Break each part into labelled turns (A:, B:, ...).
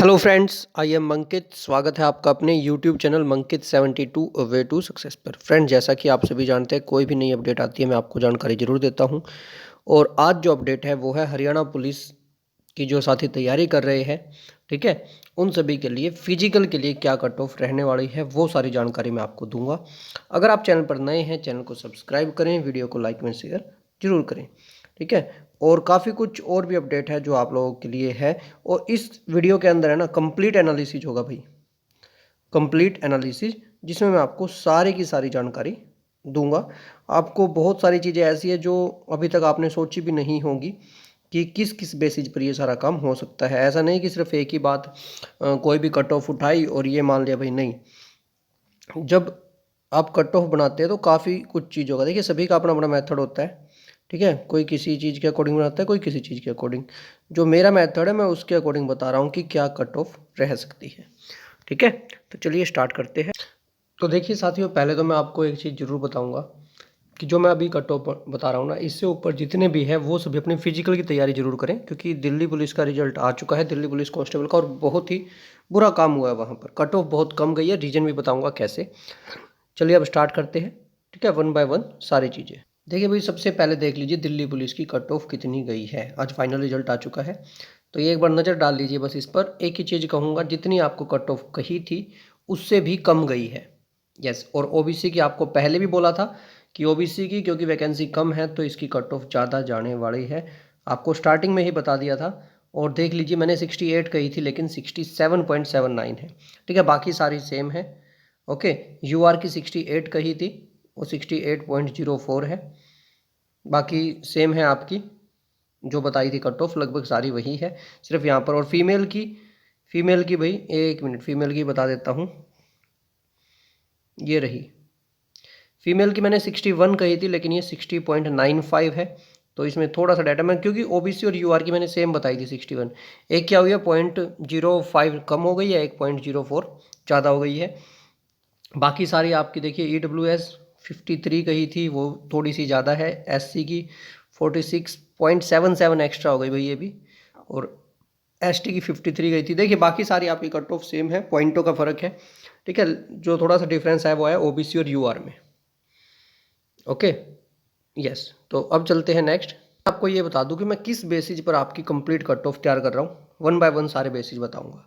A: Hello friends, I am Mankit. स्वागत है आपका अपने YouTube channel Mankit 72 way to success पर। फ्रेंड्स, जैसा कि आप सभी जानते हैं, कोई भी नई अपडेट आती है मैं आपको जानकारी ज़रूर देता हूं। और आज जो अपडेट है वो है हरियाणा पुलिस की जो साथी तैयारी कर रहे हैं, ठीक है, उन सभी के लिए फिजिकल के लिए क्या कट ऑफ रहने वाली है वो सारी जानकारी मैं आपको दूंगा। अगर आप चैनल पर नए हैं, चैनल को सब्सक्राइब करें, वीडियो को लाइक में शेयर जरूर करें, ठीक है। और काफ़ी कुछ और भी अपडेट है जो आप लोगों के लिए है। और इस वीडियो के अंदर है ना कंप्लीट एनालिसिस होगा भाई, कंप्लीट एनालिसिस, जिसमें मैं आपको सारी की सारी जानकारी दूंगा। आपको बहुत सारी चीज़ें ऐसी है जो अभी तक आपने सोची भी नहीं होगी कि किस किस बेसिस पर ये सारा काम हो सकता है। ऐसा नहीं कि सिर्फ एक ही बात कोई भी कट ऑफ उठाई और ये मान लिया भाई, नहीं। जब आप कट ऑफ बनाते हैं तो काफ़ी कुछ चीज़ होगा। देखिए, सभी का अपना अपना मेथड होता है, ठीक है। कोई किसी चीज़ के अकॉर्डिंग बनाता है, कोई किसी चीज़ के अकॉर्डिंग। जो मेरा मेथड है मैं उसके अकॉर्डिंग बता रहा हूँ कि क्या कट ऑफ रह सकती है, ठीक है। तो चलिए स्टार्ट करते हैं। तो देखिए साथियों, पहले तो मैं आपको एक चीज़ ज़रूर बताऊँगा कि जो मैं अभी कट ऑफ बता रहा हूँ ना, इससे ऊपर जितने भी हैं वो सभी अपनी फिजिकल की तैयारी जरूर करें, क्योंकि दिल्ली पुलिस का रिजल्ट आ चुका है, दिल्ली पुलिस कांस्टेबल का, और बहुत ही बुरा काम हुआ है वहाँ पर। कट ऑफ बहुत कम गई है, रीजन भी बताऊँगा कैसे। चलिए अब स्टार्ट करते हैं, ठीक है, वन बाय वन सारी चीज़ें। देखिए भाई, सबसे पहले देख लीजिए दिल्ली पुलिस की कट ऑफ कितनी गई है। आज फाइनल रिजल्ट आ चुका है, तो ये एक बार नज़र डाल लीजिए बस इस पर। एक ही चीज़ कहूँगा, जितनी आपको कट ऑफ कही थी उससे भी कम गई है। यस, और ओबीसी की आपको पहले भी बोला था कि ओबीसी की क्योंकि वैकेंसी कम है तो इसकी कट ऑफ ज़्यादा जाने वाली है, आपको स्टार्टिंग में ही बता दिया था। और देख लीजिए, मैंने 68 कही थी लेकिन 67.79 है, ठीक है। बाकी सारी सेम है, ओके। यूआर की 68 कही थी, वो 68.04 है। बाकी सेम है आपकी, जो बताई थी कट ऑफ लगभग सारी वही है, सिर्फ यहाँ पर। और फीमेल की भाई, एक मिनट, फीमेल की बता देता हूँ। ये रही फीमेल की, मैंने 61 कही थी लेकिन ये 60.95 है। तो इसमें थोड़ा सा डाटा मैं, क्योंकि ओबीसी और यूआर की मैंने सेम बताई थी 61, एक क्या हुई है 0.05 कम हो गई है, 1.04 ज़्यादा हो गई है। बाकी सारी आपकी देखिए, EWS 53 कही थी, वो थोड़ी सी ज़्यादा है। SC की 46.77 एक्स्ट्रा हो गई भाई ये भी। और ST की 53 गई थी। देखिए बाकी सारी आपकी कट ऑफ सेम है, पॉइंटों का फ़र्क है, ठीक है। जो थोड़ा सा डिफरेंस है वो है ओबीसी और यूआर में, ओके। यस, तो अब चलते हैं नेक्स्ट। आपको ये बता दूं कि मैं किस बेसिस पर आपकी कंप्लीट कट ऑफ तैयार कर रहा हूँ। वन बाय वन सारे बेसिस बताऊंगा।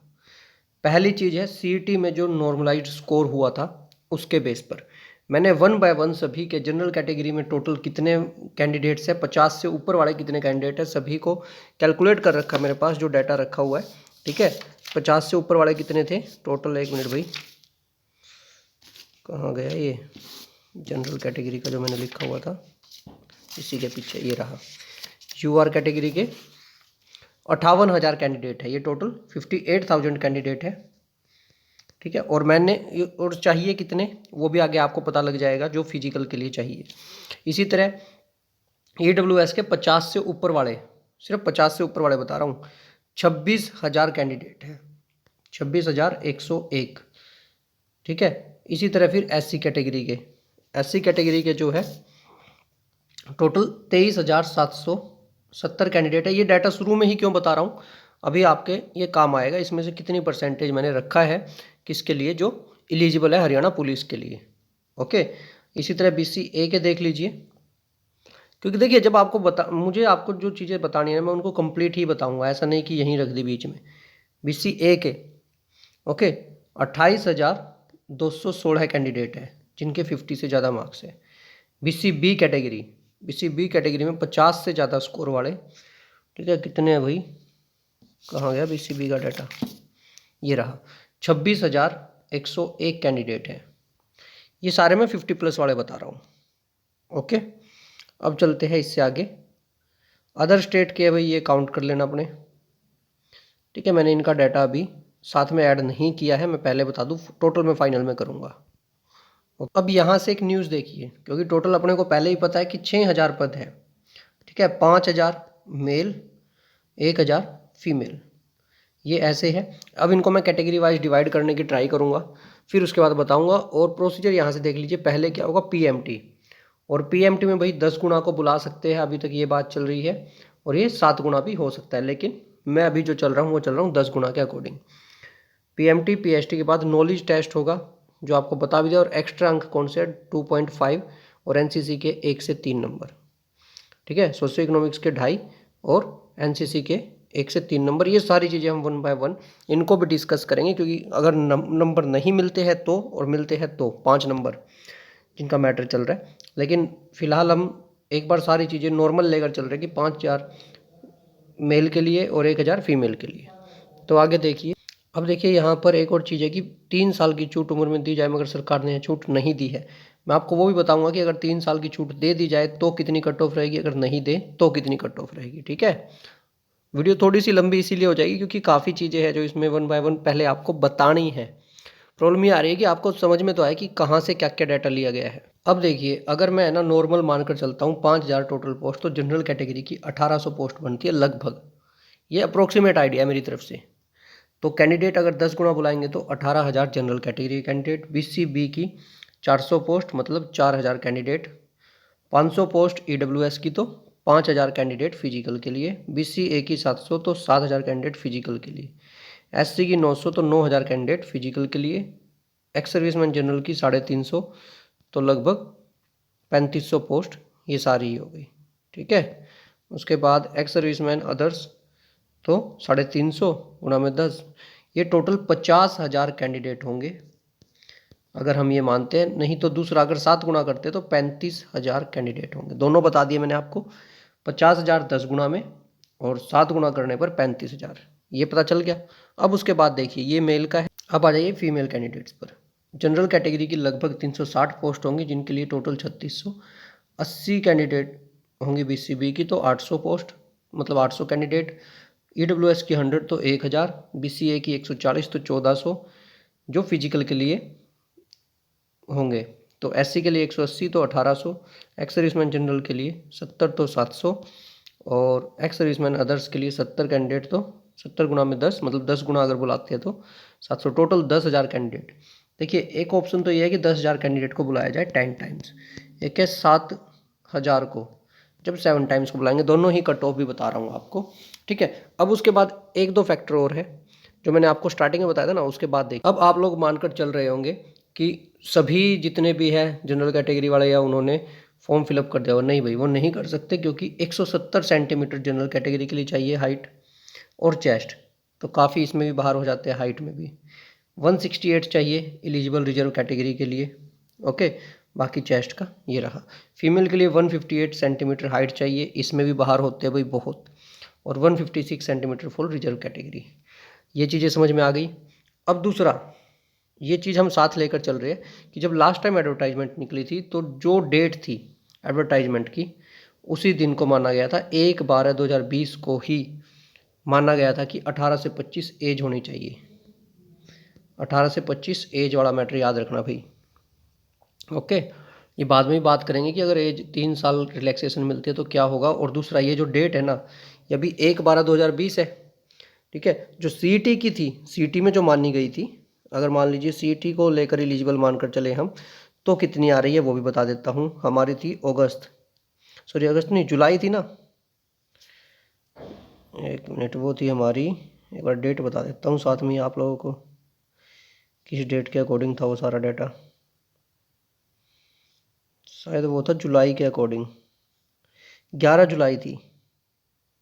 A: पहली चीज़ है, सीईटी में जो नॉर्मलाइज्ड स्कोर हुआ था उसके बेस पर मैंने वन बाय वन सभी के जनरल कैटेगरी में टोटल कितने कैंडिडेट्स हैं, 50 से ऊपर वाले कितने कैंडिडेट हैं, सभी को कैलकुलेट कर रखा है मेरे पास, जो डाटा रखा हुआ है, ठीक है। 50 से ऊपर वाले कितने थे टोटल, एक मिनट भाई, कहाँ गया ये जनरल कैटेगरी का जो मैंने लिखा हुआ था, इसी के पीछे ये रहा। यूआर कैटेगरी के 58,000 कैंडिडेट है, ये टोटल 58,000 कैंडिडेट है, ठीक है। और मैंने, और चाहिए कितने वो भी आगे आपको पता लग जाएगा, जो फिजिकल के लिए चाहिए। इसी तरह EWS के 50 से ऊपर वाले, सिर्फ 50 से ऊपर वाले बता रहा हूँ, 26,000 कैंडिडेट है, 26,101, ठीक है। इसी तरह फिर SC कैटेगरी के जो है टोटल 23,770 कैंडिडेट है। ये डाटा शुरू में ही क्यों बता रहा हूँ, अभी आपके ये काम आएगा। इसमें से कितनी परसेंटेज मैंने रखा है किसके लिए, जो एलिजिबल है हरियाणा पुलिस के लिए, ओके। इसी तरह BCA के देख लीजिए, क्योंकि देखिए जब आपको मुझे आपको जो चीज़ें बतानी है मैं उनको कंप्लीट ही बताऊंगा, ऐसा नहीं कि यहीं रख दी बीच में। BCA के, ओके, 28,216 कैंडिडेट है जिनके 50 से ज़्यादा मार्क्स है। BCB कैटेगरी में 50 से ज़्यादा स्कोर वाले, ठीक है, कितने हैं भाई, कहाँ गया BCB का डाटा, ये रहा, 26,101 कैंडिडेट है। ये सारे मैं 50 प्लस वाले बता रहा हूँ, ओके। अब चलते हैं इससे आगे। अदर स्टेट के भाई ये काउंट कर लेना अपने, ठीक है। मैंने इनका डाटा अभी साथ में ऐड नहीं किया है, मैं पहले बता दूँ, टोटल में फाइनल में करूँगा। अब यहाँ से एक न्यूज़ देखिए, क्योंकि टोटल अपने को पहले ही पता है कि 6,000 पद है, ठीक है। 5,000 मेल, 1,000 फीमेल, ये ऐसे है। अब इनको मैं कैटेगरी वाइज डिवाइड करने की ट्राई करूँगा, फिर उसके बाद बताऊँगा। और प्रोसीजर यहाँ से देख लीजिए, पहले क्या होगा, PMT, और PMT में भाई 10 गुना को बुला सकते हैं, अभी तक ये बात चल रही है, और ये 7 गुना भी हो सकता है, लेकिन मैं अभी जो चल रहा हूँ वो चल रहा हूँ 10 गुना के अकॉर्डिंग, पीएमटी पीएसटी के बाद नॉलेज टेस्ट होगा जो आपको बता भी दिया, और एक्स्ट्रा अंक कौन से 2.5 और एनसीसी के 1 से 3 नंबर। ठीक है, सोशियो इकोनॉमिक्स के 2.5 और एनसीसी के 1 से 3 नंबर। ये सारी चीज़ें हम 1 बाय 1 इनको भी डिस्कस करेंगे, क्योंकि अगर नंबर नहीं मिलते हैं तो, और मिलते हैं तो 5 नंबर जिनका मैटर चल रहा है। लेकिन फिलहाल हम एक बार सारी चीज़ें नॉर्मल लेकर चल रहे हैं कि 5,000 मेल के लिए और 1,000 फीमेल के लिए। तो आगे देखिए, अब देखिए यहाँ पर एक और चीज़ है कि 3 साल की छूट उम्र में दी जाए, मगर सरकार ने छूट नहीं दी है। मैं आपको वो भी बताऊंगा कि अगर 3 साल की छूट दे दी जाए तो कितनी कट ऑफ रहेगी, अगर नहीं दे तो कितनी कट ऑफ रहेगी। ठीक है, वीडियो थोड़ी सी लंबी इसीलिए हो जाएगी क्योंकि काफ़ी चीज़ें हैं जो इसमें 1 बाय 1 पहले आपको बतानी है। प्रॉब्लम ये आ रही है कि आपको समझ में तो आए कि कहाँ से क्या क्या डाटा लिया गया है। अब देखिए, अगर मैं ना नॉर्मल मानकर चलता हूँ 5,000 टोटल पोस्ट, तो जनरल कैटेगरी की 1800 पोस्ट बनती है लगभग। ये अप्रोक्सीमेट आइडिया है मेरी तरफ से। तो कैंडिडेट अगर 10 गुना बुलाएंगे तो 18,000 जनरल कैटेगरी कैंडिडेट, BC-B की 400 पोस्ट मतलब 4,000 कैंडिडेट, 500 पोस्ट EWS की तो 5,000 कैंडिडेट फिजिकल के लिए, BC-A की 700 तो 7,000 कैंडिडेट फिजिकल के लिए, SC की 900 तो 9,000 कैंडिडेट फिजिकल के लिए, एक्स सर्विसमैन जनरल की 350 तो लगभग 3500 पोस्ट, ये सारी ही हो गई। ठीक है, उसके बाद एक्स सर्विसमैन अदर्स तो 350 गुणा में 10, ये टोटल 50,000 कैंडिडेट होंगे अगर हम ये मानते हैं। नहीं तो दूसरा अगर 7 गुना करते तो 35,000 कैंडिडेट होंगे। दोनों बता दिए मैंने आपको, 50,000 10 गुना में और 7 गुना करने पर 35,000, ये पता चल गया। अब उसके बाद देखिए, ये मेल का है। अब आ जाइए फीमेल कैंडिडेट्स पर। जनरल कैटेगरी की लगभग 360 पोस्ट होंगी जिनके लिए टोटल 3600, 80 कैंडिडेट होंगी BC-B की तो 800 पोस्ट मतलब 800 कैंडिडेट, EWS की 100 तो 1,000, BC-A की 140 तो 1,400 जो फिजिकल के लिए होंगे, तो SC के लिए 180 तो 1,800, एक्स सर्विसमैन जनरल के लिए 70 तो 700 और एक्स सर्विसमैन अदर्स के लिए 70 कैंडिडेट तो 70 गुना में 10 मतलब 10 गुना अगर बुलाते हैं तो 700, टोटल 10,000 कैंडिडेट। देखिए, एक ऑप्शन तो ये है कि 10,000 कैंडिडेट को बुलाया जाए 10 टाइम्स, एक है 7,000 को जब 7 टाइम्स को बुलाएंगे। दोनों ही कट ऑफ भी बता रहा हूँ आपको। ठीक है, अब उसके बाद एक दो फैक्टर और है जो मैंने आपको स्टार्टिंग में बताया था ना, उसके बाद देखिए। अब आप लोग मानकर चल रहे होंगे कि सभी जितने भी हैं जनरल कैटेगरी वाले या उन्होंने फॉर्म फिलअप कर दिया हो। नहीं भाई, वो नहीं कर सकते क्योंकि 170 सेंटीमीटर जनरल कैटेगरी के लिए चाहिए हाइट और चेस्ट, तो काफ़ी इसमें भी बाहर हो जाते हैं हाइट में भी। 168 चाहिए एलिजिबल रिजर्व कैटेगरी के लिए। ओके, बाकी चेस्ट का ये रहा। फीमेल के लिए 158 सेंटीमीटर हाइट चाहिए, इसमें भी बाहर होते हैं भाई बहुत, और 156 सेंटीमीटर फुल रिजर्व कैटेगरी। ये चीज़ें समझ में आ गई। अब दूसरा, ये चीज़ हम साथ लेकर चल रहे हैं कि जब लास्ट टाइम एडवर्टाइजमेंट निकली थी तो जो डेट थी एडवर्टाइजमेंट की उसी दिन को माना गया था, 1/12/2020 को ही माना गया था कि 18 से 25 एज होनी चाहिए। 18 से 25 एज वाला मैटर याद रखना भाई। ओके, ये बाद में भी बात करेंगे कि अगर एज 3 साल रिलैक्सेशन मिलती है तो क्या होगा। और दूसरा, ये जो डेट है ना, ये अभी 1/12/2020 है। ठीक है, जो CET की थी, CET में जो मानी गई थी, अगर मान लीजिए CET को लेकर एलिजिबल मानकर चले हम, तो कितनी आ रही है वो भी बता देता हूँ। हमारी थी अगस्त नहीं, जुलाई थी ना, एक मिनट, वो थी हमारी, एक बार डेट बता देता हूँ साथ में आप लोगों को, किस डेट के अकॉर्डिंग था वो सारा डाटा। शायद वो था जुलाई के अकॉर्डिंग, 11 जुलाई थी,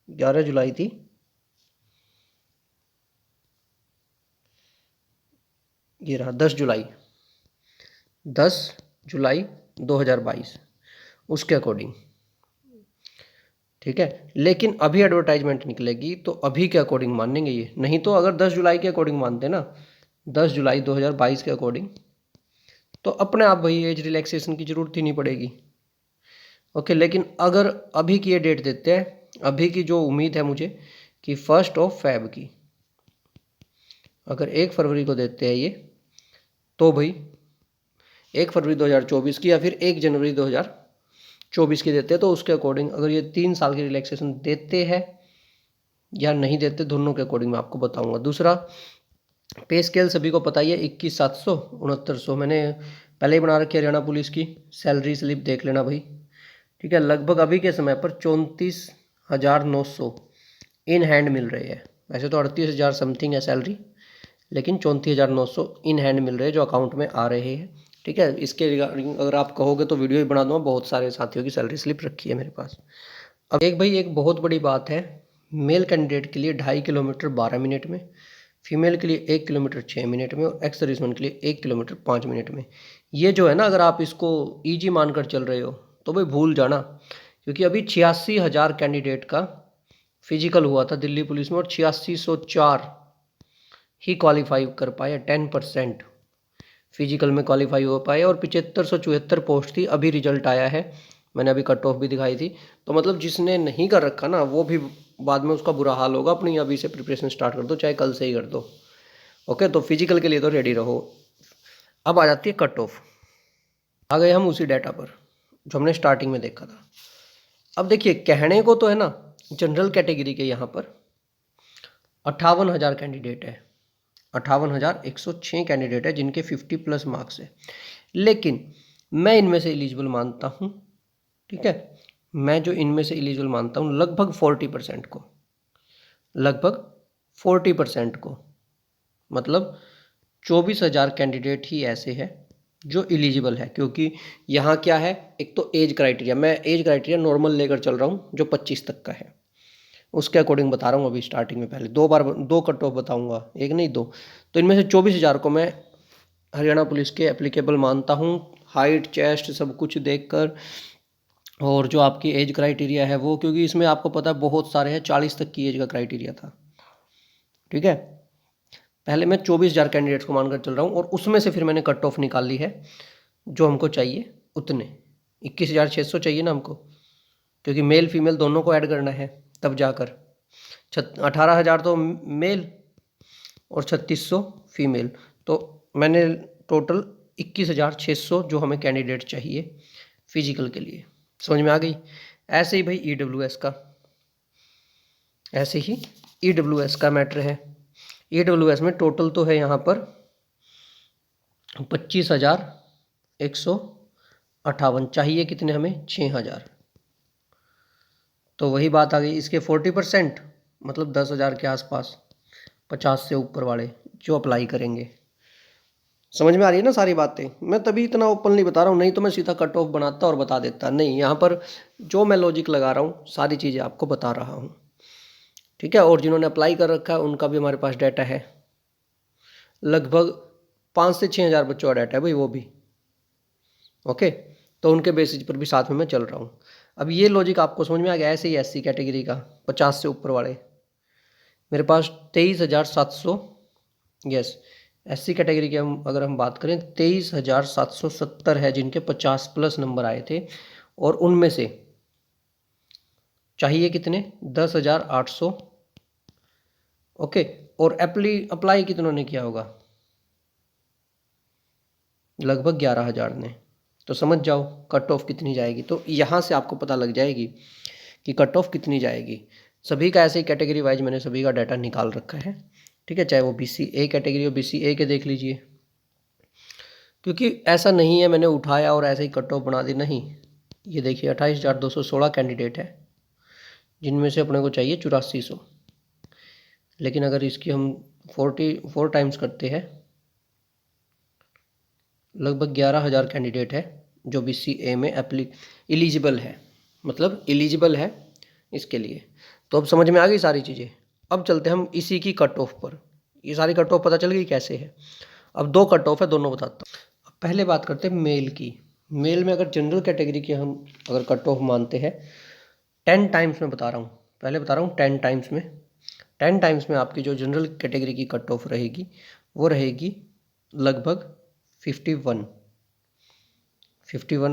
A: 11 जुलाई थी। ये रहा 10 जुलाई, 10 जुलाई 2022 उसके अकॉर्डिंग। ठीक है, लेकिन अभी एडवर्टाइजमेंट निकलेगी तो अभी के अकॉर्डिंग मानेंगे ये, नहीं तो अगर 10 जुलाई के अकॉर्डिंग मानते ना, 10 जुलाई 2022 के अकॉर्डिंग, तो अपने आप भाई एज रिलैक्सेशन की ज़रूरत ही नहीं पड़ेगी। ओके, लेकिन अगर अभी की ये डेट देते हैं, अभी की जो उम्मीद है मुझे कि 1 फ़रवरी की, अगर 1 फरवरी को देते हैं ये, तो भाई 1 फरवरी 2024 की या फिर 1 जनवरी 2024 की देते हैं, तो उसके अकॉर्डिंग अगर ये 3 साल की रिलैक्सेशन देते हैं या नहीं देते, दोनों के अकॉर्डिंग मैं आपको बताऊंगा। दूसरा, पे स्केल सभी को पता ही है, 21,700 6900 मैंने पहले ही बना रखी है हरियाणा पुलिस की सैलरी स्लिप, देख लेना भाई। ठीक है, लगभग अभी के समय पर 34,900 इन हैंड मिल रही है। वैसे तो 38,000 समथिंग है सैलरी, लेकिन 34,900 इन हैंड मिल रहे हैं जो अकाउंट में आ रहे हैं। ठीक है, इसके रिगार्डिंग अगर आप कहोगे तो वीडियो ही बना दूंगा, बहुत सारे साथियों की सैलरी स्लिप रखी है मेरे पास। अब एक बहुत बड़ी बात है, मेल कैंडिडेट के लिए 2.5 किलोमीटर 12 मिनट में, फीमेल के लिए 1 किलोमीटर 6 मिनट में, और एक्स सर्विसमैन के लिए 1 किलोमीटर 5 मिनट में। ये जो है ना, अगर आप इसको ईजी मानकर चल रहे हो तो भाई भूल जाना, क्योंकि अभी 86,000 कैंडिडेट का फिजिकल हुआ था दिल्ली पुलिस में और 8604 ही क्वालिफाई कर पाए, 10% फिजिकल में क्वालिफाई हो पाए, और 7574 पोस्ट थी। अभी रिजल्ट आया है, मैंने अभी कट ऑफ भी दिखाई थी। तो मतलब जिसने नहीं कर रखा ना, वो भी बाद में उसका बुरा हाल होगा। अपनी अभी से प्रिपरेशन स्टार्ट कर दो, चाहे कल से ही कर दो। ओके, तो फिजिकल के लिए तो रेडी रहो। अब आ जाती है कट ऑफ। आ गए हम उसी डाटा पर जो हमने स्टार्टिंग में देखा था। अब देखिए, कहने को तो है ना, जनरल कैटेगरी के यहाँ पर 58,000 कैंडिडेट है, 58,106 कैंडिडेट है जिनके 50+ मार्क्स है। लेकिन मैं इनमें से एलिजिबल मानता हूँ, ठीक है, मैं जो इनमें से एलिजिबल मानता हूँ लगभग 40% को, लगभग 40% को, मतलब 24,000 कैंडिडेट ही ऐसे हैं जो एलिजिबल है। क्योंकि यहाँ क्या है, एक तो एज क्राइटेरिया, मैं एज क्राइटेरिया नॉर्मल लेकर चल रहा हूँ जो 25 तक का है, उसके अकॉर्डिंग बता रहा हूँ। अभी स्टार्टिंग में पहले दो कट ऑफ बताऊँगा, एक नहीं दो। तो इनमें से 24,000 को मैं हरियाणा पुलिस के एप्लीकेबल मानता हूँ, हाइट चेस्ट सब कुछ देखकर। और जो आपकी एज क्राइटेरिया है वो, क्योंकि इसमें आपको पता है बहुत सारे हैं, 40 तक की एज का क्राइटेरिया था। ठीक है, पहले मैं 24,000 कैंडिडेट्स को मानकर चल रहा हूँ, और उसमें से फिर मैंने कट ऑफ निकाल ली है जो हमको चाहिए उतने। 21,600 चाहिए ना हमको, क्योंकि मेल फीमेल दोनों को ऐड करना है, तब जाकर 18,000 तो मेल और 3600 फीमेल। तो मैंने टोटल 21,600 जो हमें कैंडिडेट चाहिए फिजिकल के लिए। समझ में आ गई? ऐसे ही भाई EWS का, ऐसे ही EWS का मैटर है। EWS में टोटल तो है यहाँ पर 25,158, चाहिए कितने हमें? 6,000। तो वही बात आ गई, इसके 40% मतलब 10,000 के आसपास, 50 से ऊपर वाले जो अप्लाई करेंगे। समझ में आ रही है ना सारी बातें? मैं तभी इतना ओपनली बता रहा हूँ, नहीं तो मैं सीधा कट ऑफ बनाता और बता देता। नहीं, यहाँ पर जो मैं लॉजिक लगा रहा हूँ सारी चीज़ें आपको बता रहा हूँ। ठीक है, और जिन्होंने अप्लाई कर रखा है उनका भी हमारे पास डाटा है, लगभग 5 से 6,000 बच्चों का डाटा है भाई, वो भी। ओके, तो उनके बेसिस पर भी साथ में मैं चल रहा हूँ। अब ये लॉजिक आपको समझ में आ गया? ऐसे ही SC कैटेगरी का 50 से ऊपर वाले मेरे पास 23,700, यस, SC कैटेगरी की अगर हम बात करें 23,770 है जिनके 50+ नंबर आए थे, और उनमें से चाहिए कितने? 10,800। ओके, और अप्लाई कितनों ने किया होगा? लगभग 11,000 ने। तो समझ जाओ कट ऑफ कितनी जाएगी। तो यहाँ से आपको पता लग जाएगी कि कट ऑफ कितनी जाएगी। सभी का ऐसे ही कैटेगरी वाइज मैंने सभी का डाटा निकाल रखा है। ठीक है, चाहे वो BCA कैटेगरी हो, BCA के देख लीजिए, क्योंकि ऐसा नहीं है मैंने उठाया और ऐसे ही कट ऑफ बना दी, नहीं। ये देखिए 28,216 कैंडिडेट है जिनमें से अपने को चाहिए 8400। लेकिन अगर इसकी हम 44 टाइम्स करते हैं, लगभग 11,000 कैंडिडेट है जो BCA में एलिजिबल है, मतलब एलिजिबल है इसके लिए। तो अब समझ में आ गई सारी चीज़ें। अब चलते हैं हम इसी की कट ऑफ पर। ये सारी कट ऑफ पता चल गई कैसे है। अब 2 कट ऑफ है, दोनों बताता हूँ। अब पहले बात करते हैं मेल की। मेल में अगर जनरल कैटेगरी की हम अगर कट ऑफ मानते हैं 10 टाइम्स में बता रहा हूँ, पहले बता रहा हूँ 10 टाइम्स में। 10 टाइम्स में आपकी जो जनरल कैटेगरी की कट ऑफ रहेगी वो रहेगी लगभग 51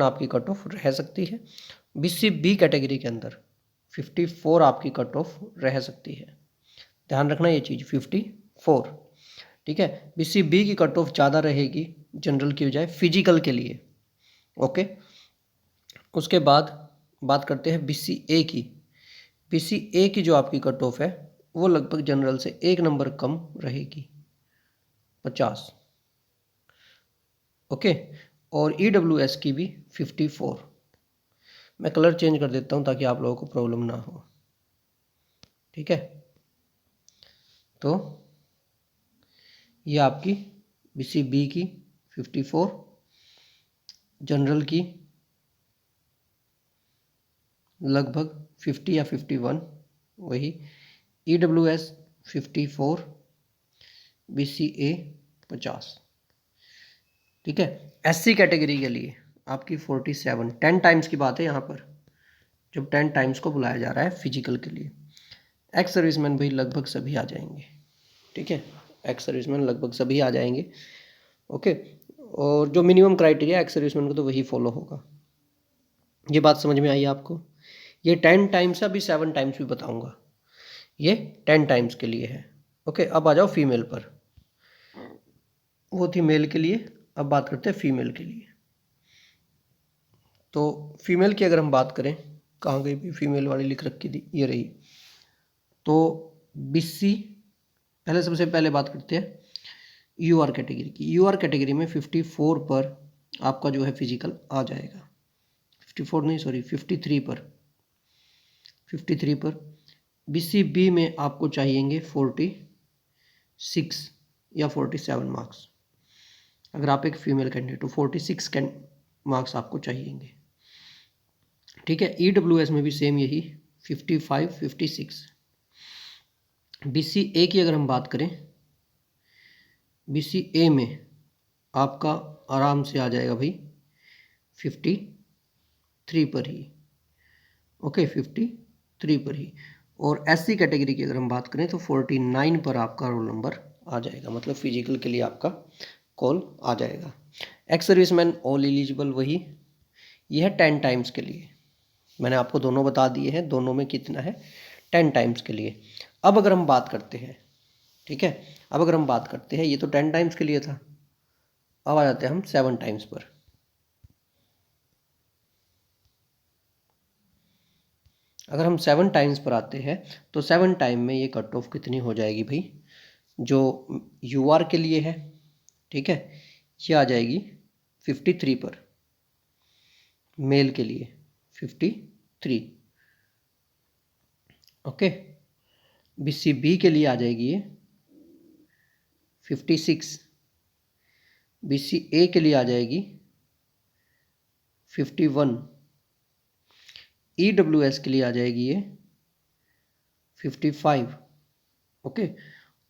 A: आपकी कट ऑफ रह सकती है। BCB कैटेगरी के अंदर 54 आपकी कट ऑफ रह सकती है। ध्यान रखना ये चीज़, 54। ठीक है, BCB की कट ऑफ ज़्यादा रहेगी जनरल की बजाय फिजिकल के लिए। ओके, उसके बाद बात करते हैं BCA की। BCA की जो आपकी कट ऑफ है वो लगभग जनरल से 1 नंबर कम रहेगी, 50। ओके, और EWS की भी 54। मैं कलर चेंज कर देता हूँ ताकि आप लोगों को प्रॉब्लम ना हो। ठीक है, तो ये आपकी BC बी की 54, जनरल की लगभग 50 या 51, वही EWS 54, BCA 50। ठीक है, SC कैटेगरी के लिए आपकी 47, 10 टाइम्स की बात है यहाँ पर, जब 10 टाइम्स को बुलाया जा रहा है फिजिकल के लिए। एक्स सर्विसमैन भाई लगभग सभी आ जाएंगे। ठीक है, एक्स सर्विसमैन लगभग सभी आ जाएंगे। ओके, और जो मिनिमम क्राइटेरिया एक्स सर्विसमैन को तो वही फॉलो होगा। ये बात समझ में आई आपको? ये 10 टाइम्स है, अभी 7 टाइम्स भी बताऊंगा। ये 10 टाइम्स के लिए है। ओके, अब आ जाओ फीमेल पर। वो थी मेल के लिए, अब बात करते हैं फीमेल के लिए। तो फीमेल की अगर हम बात करें, कहाँ गई भी फीमेल वाली लिख रखी थी, ये रही। तो BC पहले, सबसे पहले बात करते हैं UR कैटेगरी की। UR कैटेगरी में 54 पर आपका जो है फिजिकल आ जाएगा। 54 नहीं, सॉरी 53 पर, 53 पर। BCB में आपको चाहिएंगे 46 या 47 मार्क्स। अगर आप एक फीमेल कैंडिडेट हो, 46 मार्क्स आपको चाहिएंगे। ठीक है, EWS में भी सेम यही 55, 56। BCA की अगर हम बात करें, BCA में आपका आराम से आ जाएगा भाई 53 पर ही। ओके, 53 पर ही। और SC कैटेगरी की अगर हम बात करें तो 49 पर आपका रोल नंबर आ जाएगा, मतलब फिजिकल के लिए आपका कॉल आ जाएगा। एक्स सर्विसमैन ऑल एलिजिबल वही, ये है 10 टाइम्स के लिए। मैंने आपको दोनों बता दिए हैं, दोनों में कितना है, 10 टाइम्स के लिए। अब अगर हम बात करते हैं, ठीक है, अब अगर हम बात करते हैं, ये तो 10 टाइम्स के लिए था, अब आ जाते हैं हम 7 टाइम्स पर। अगर हम 7 टाइम्स पर आते हैं तो 7 टाइम में ये कट ऑफ कितनी हो जाएगी भाई, जो UR के लिए है, ठीक है, ये आ जाएगी 53 पर, मेल के लिए 53। ओके, BCB के लिए आ जाएगी ये 56, BCA के लिए आ जाएगी 51, EWS के लिए आ जाएगी ये 55। ओके,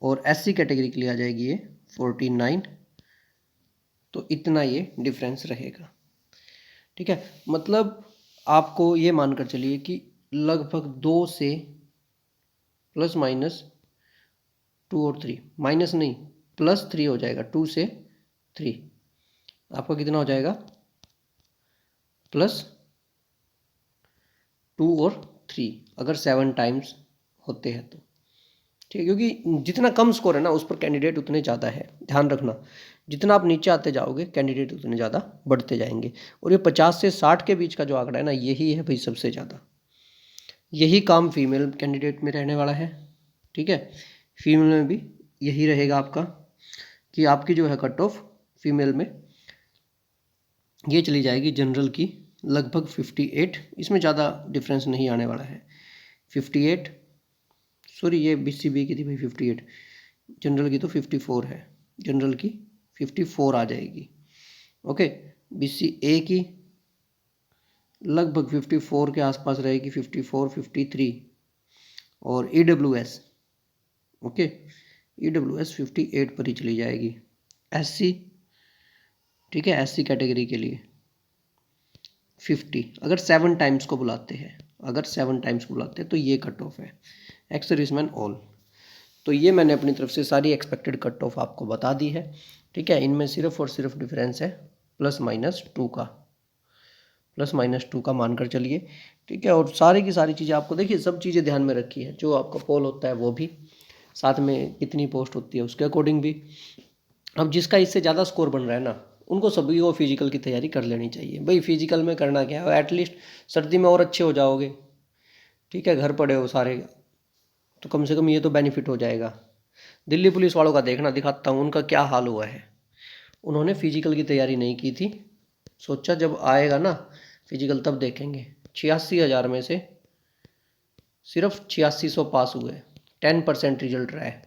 A: और SC कैटेगरी के लिए आ जाएगी ये 49। तो इतना ये डिफरेंस रहेगा। ठीक है, मतलब आपको ये मानकर चलिए कि लगभग 2 से प्लस माइनस 2 और 3, माइनस नहीं +3 हो जाएगा, 2 से 3 आपका कितना हो जाएगा, +2 और 3, अगर 7 टाइम्स होते हैं तो। ठीक है, क्योंकि जितना कम स्कोर है ना उस पर कैंडिडेट उतने ज़्यादा है, ध्यान रखना। जितना आप नीचे आते जाओगे कैंडिडेट उतने ज़्यादा बढ़ते जाएंगे। और ये 50 से 60 के बीच का जो आंकड़ा है ना, यही है भाई सबसे ज़्यादा। यही काम फीमेल कैंडिडेट में रहने वाला है। ठीक है, फीमेल में भी यही रहेगा आपका, कि आपकी जो है कट ऑफ फीमेल में ये चली जाएगी जनरल की लगभग 58, इसमें ज़्यादा डिफरेंस नहीं आने वाला है। 58, सॉरी ये BCB की थी भाई 58, जनरल की तो 54 है, जनरल की 54 आ जाएगी। ओके, BCA की लगभग 54 के आसपास रहेगी, 54, 53। और EWS, ओके, EWS 58 पर ही चली जाएगी। SC, ठीक है, SC कैटेगरी के लिए 50, अगर 7 टाइम्स को बुलाते हैं, अगर 7 टाइम्स को बुलाते हैं तो ये कट ऑफ है। Ex serviceman all. तो ये मैंने अपनी तरफ से सारी एक्सपेक्टेड कट ऑफ आपको बता दी है। ठीक है, इनमें सिर्फ और सिर्फ डिफरेंस है +-2 का, +-2 का मानकर चलिए। ठीक है, और सारी की सारी चीज़ें आपको देखिए, सब चीज़ें ध्यान में रखी है, जो आपका पोल होता है वो भी, साथ में कितनी पोस्ट होती है उसके अकॉर्डिंग भी। अब जिसका इससे ज़्यादा स्कोर बन रहा है ना, उनको सभी को फिजिकल की तैयारी कर लेनी चाहिए। भाई फिजिकल में करना क्या है, एटलीस्ट सर्दी में और अच्छे हो जाओगे। ठीक है, घर पड़े हो सारे, तो कम से कम ये तो बेनिफिट हो जाएगा। दिल्ली पुलिस वालों का देखना, दिखाता हूँ उनका क्या हाल हुआ है। उन्होंने फिजिकल की तैयारी नहीं की थी, सोचा जब आएगा ना फिजिकल तब देखेंगे। 86,000 में से सिर्फ 8600 पास हुए, 10% रिजल्ट रहा है।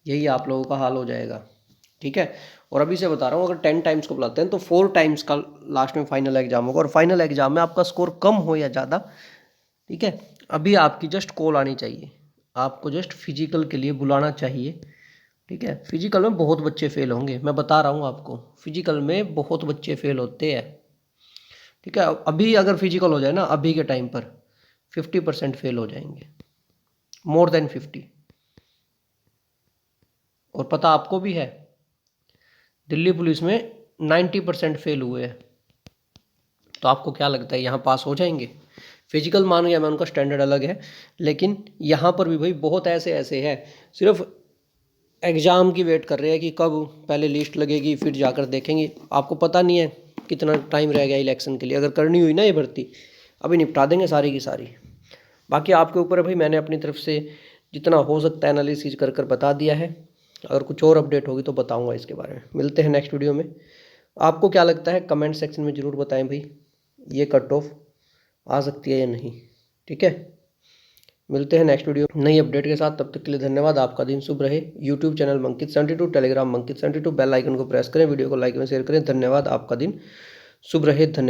A: यही आप लोगों का हाल हो जाएगा। ठीक है। और अभी से बता रहा हूँ, अगर 10 टाइम्स को बुलाते हैं तो 4 टाइम्स का लास्ट में फाइनल एग्जाम होगा, और फाइनल एग्जाम में आपका स्कोर कम हो या ज़्यादा, ठीक है, अभी आपकी जस्ट कॉल आनी चाहिए, आपको जस्ट फिजिकल के लिए बुलाना चाहिए। ठीक है, फिजिकल में बहुत बच्चे फेल होंगे, मैं बता रहा हूँ आपको, फिजिकल में बहुत बच्चे फेल होते हैं। ठीक है, अभी अगर फिजिकल हो जाए ना, अभी के टाइम पर 50% फेल हो जाएंगे, मोर देन 50। और पता आपको भी है, दिल्ली पुलिस में 90% फेल हुए हैं। तो आपको क्या लगता है यहाँ पास हो जाएंगे? फिजिकल मान गया मैं, उनका स्टैंडर्ड अलग है, लेकिन यहाँ पर भी भाई बहुत ऐसे ऐसे है, सिर्फ एग्ज़ाम की वेट कर रहे हैं कि कब पहले लिस्ट लगेगी फिर जाकर देखेंगे। आपको पता नहीं है कितना टाइम रह गया इलेक्शन के लिए, अगर करनी हुई ना ये भर्ती, अभी निपटा देंगे सारी की सारी। बाकी आपके ऊपर है भाई, मैंने अपनी तरफ से जितना हो सकता है एनालिसिस कर कर बता दिया है। अगर कुछ और अपडेट होगी तो बताऊंगा इसके बारे में। मिलते हैं नेक्स्ट वीडियो में। आपको क्या लगता है कमेंट सेक्शन में ज़रूर बताएं भाई, ये कट ऑफ आ सकती है या नहीं। ठीक है, मिलते हैं नेक्स्ट वीडियो नई अपडेट के साथ, तब तक के लिए धन्यवाद। आपका दिन शुभ रहे। YouTube channel Mankit 72, Telegram Mankit 72, bell icon को प्रेस करें, वीडियो को लाइक एवं शेयर करें। धन्यवाद, आपका दिन शुभ रहे। धन्यवाद।